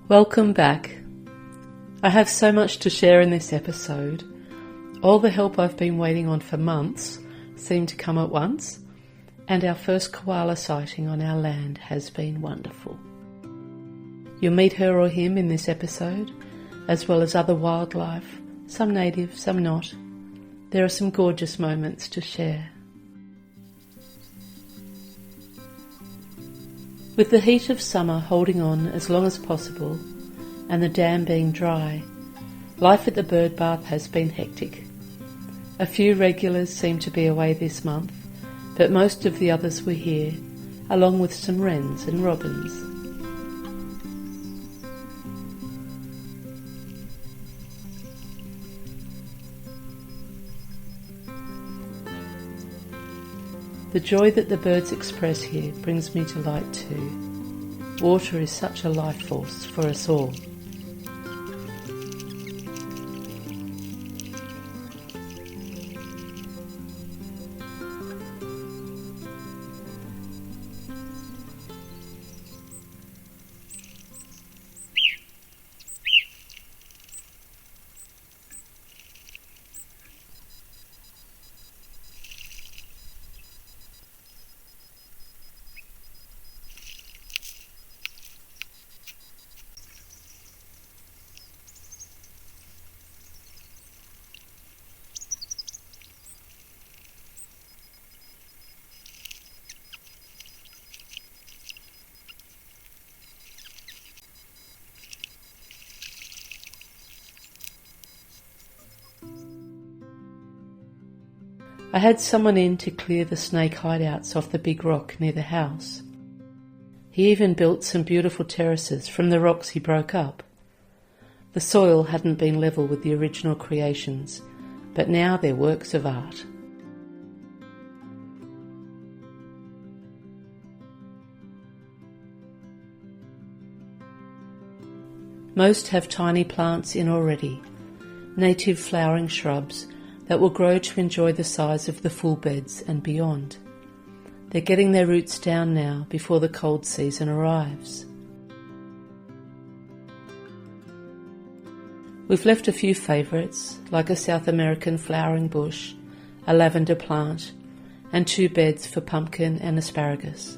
Welcome back. I have so much to share in this episode. All the help I've been waiting on for months seemed to come at once, and our first koala sighting on our land has been wonderful. You'll meet her or him in this episode, as well as other wildlife, some native, some not. There are some gorgeous moments to share. With the heat of summer holding on as long as possible and the dam being dry, life at the bird bath has been hectic. A few regulars seem to be away this month, but most of the others were here, along with some wrens and robins. The joy that the birds express here brings me to light too. Water is such a life force for us all. I had someone in to clear the snake hideouts off the big rock near the house. He even built some beautiful terraces from the rocks he broke up. The soil hadn't been level with the original creations, but now they're works of art. Most have tiny plants in already, native flowering shrubs that will grow to enjoy the size of the full beds and beyond. They're getting their roots down now before the cold season arrives. We've left a few favourites, like a South American flowering bush, a lavender plant, and 2 beds for pumpkin and asparagus.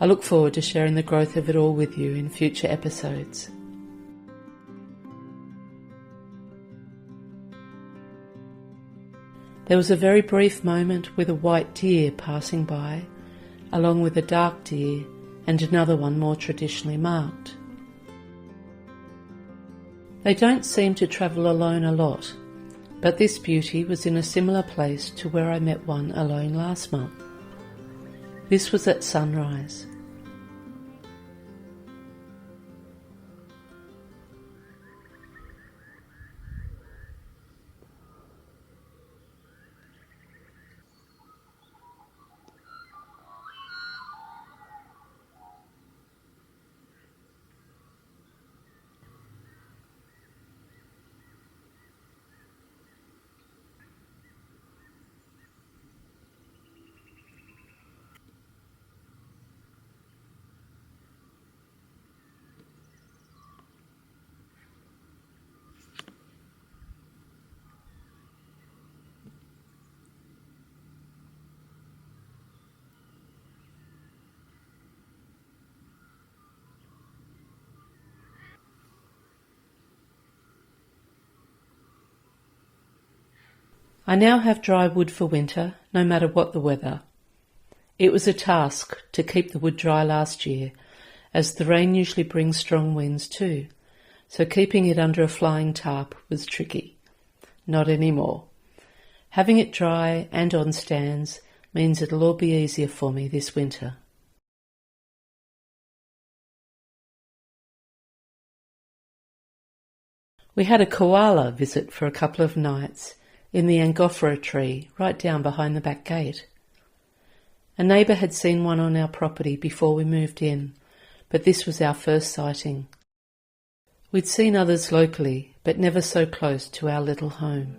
I look forward to sharing the growth of it all with you in future episodes. There was a very brief moment with a white deer passing by, along with a dark deer and another one more traditionally marked. They don't seem to travel alone a lot, but this beauty was in a similar place to where I met one alone last month. This was at sunrise. I now have dry wood for winter, no matter what the weather. It was a task to keep the wood dry last year, as the rain usually brings strong winds too, so keeping it under a flying tarp was tricky. Not anymore. Having it dry and on stands means it'll all be easier for me this winter. We had a koala visit for a couple of nights in the Angophora tree right down behind the back gate. A neighbour had seen one on our property before we moved in, but this was our first sighting. We'd seen others locally, but never so close to our little home.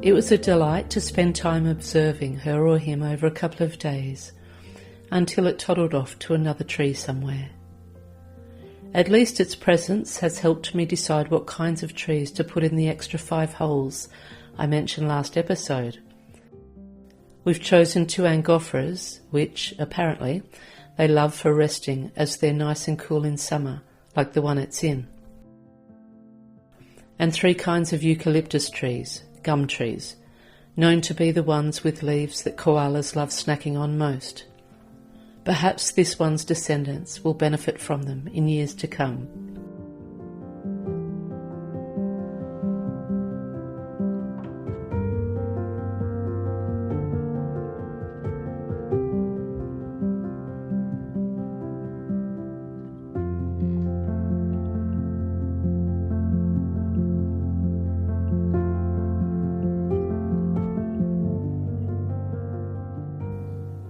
It was a delight to spend time observing her or him over a couple of days, until it toddled off to another tree somewhere. At least its presence has helped me decide what kinds of trees to put in the extra 5 holes I mentioned last episode. We've chosen 2 angophoras, which, apparently, they love for resting as they're nice and cool in summer, like the one it's in. And 3 kinds of eucalyptus trees, gum trees, known to be the ones with leaves that koalas love snacking on most. Perhaps this one's descendants will benefit from them in years to come.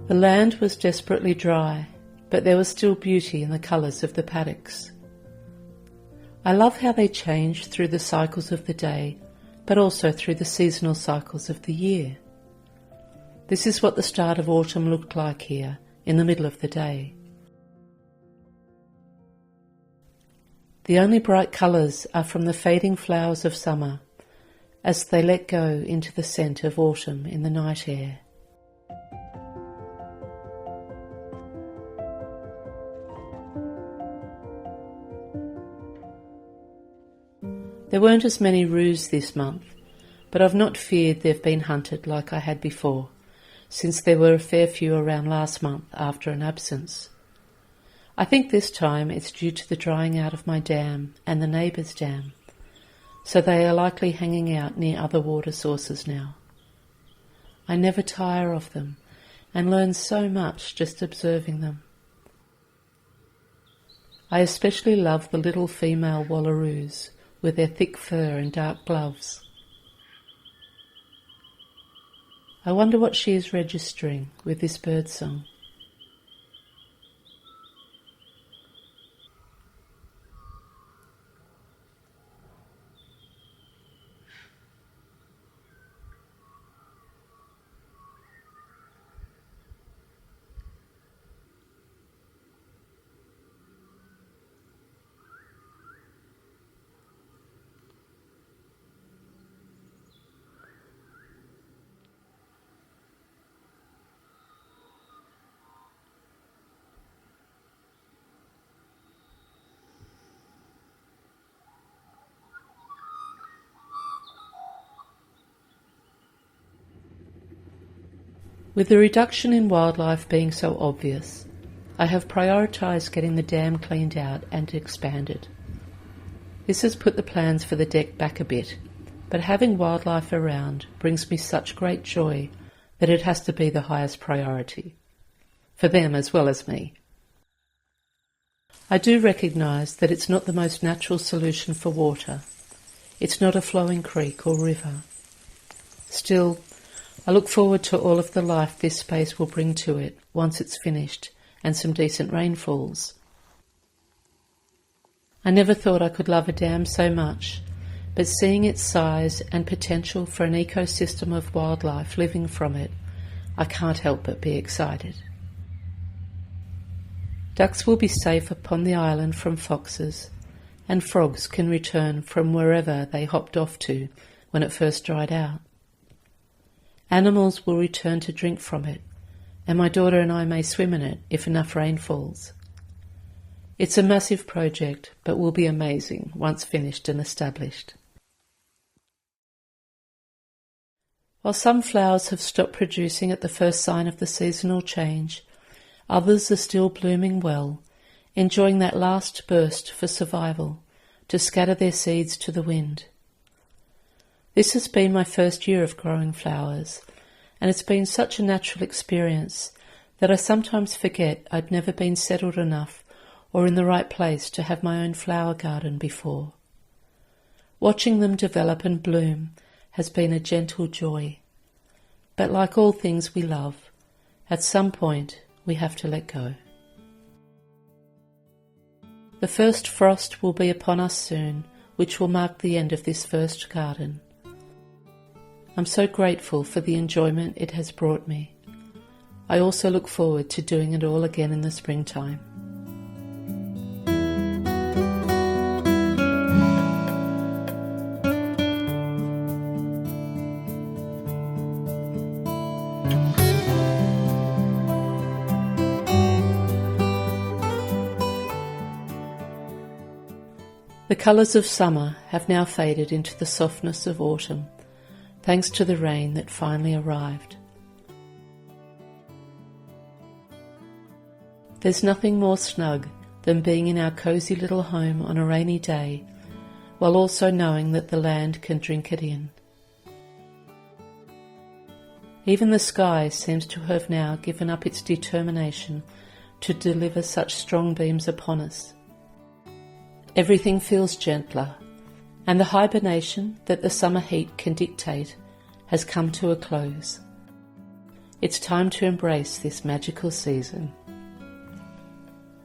The land was desperately dry, but there was still beauty in the colours of the paddocks. I love how they change through the cycles of the day, but also through the seasonal cycles of the year. This is what the start of autumn looked like here, in the middle of the day. The only bright colours are from the fading flowers of summer, as they let go into the scent of autumn in the night air. There weren't as many roos this month, but I've not feared they've been hunted like I had before, since there were a fair few around last month after an absence. I think this time it's due to the drying out of my dam and the neighbour's dam, so they are likely hanging out near other water sources now. I never tire of them and learn so much just observing them. I especially love the little female wallaroos, with their thick fur and dark gloves. I wonder what she is registering with this birdsong. With the reduction in wildlife being so obvious, I have prioritised getting the dam cleaned out and expanded. This has put the plans for the deck back a bit, but having wildlife around brings me such great joy that it has to be the highest priority, for them as well as me. I do recognise that it's not the most natural solution for water. It's not a flowing creek or river. Still, I look forward to all of the life this space will bring to it once it's finished and some decent rainfalls. I never thought I could love a dam so much, but seeing its size and potential for an ecosystem of wildlife living from it, I can't help but be excited. Ducks will be safe upon the island from foxes, and frogs can return from wherever they hopped off to when it first dried out. Animals will return to drink from it, and my daughter and I may swim in it if enough rain falls. It's a massive project, but will be amazing once finished and established. While some flowers have stopped producing at the first sign of the seasonal change, others are still blooming well, enjoying that last burst for survival, to scatter their seeds to the wind. This has been my first year of growing flowers, and it's been such a natural experience that I sometimes forget I'd never been settled enough or in the right place to have my own flower garden before. Watching them develop and bloom has been a gentle joy. But like all things we love, at some point we have to let go. The first frost will be upon us soon, which will mark the end of this first garden. I'm so grateful for the enjoyment it has brought me. I also look forward to doing it all again in the springtime. The colours of summer have now faded into the softness of autumn, thanks to the rain that finally arrived. There's nothing more snug than being in our cosy little home on a rainy day, while also knowing that the land can drink it in. Even the sky seems to have now given up its determination to deliver such strong beams upon us. Everything feels gentler, and the hibernation that the summer heat can dictate has come to a close. It's time to embrace this magical season.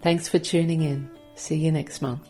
Thanks for tuning in. See you next month.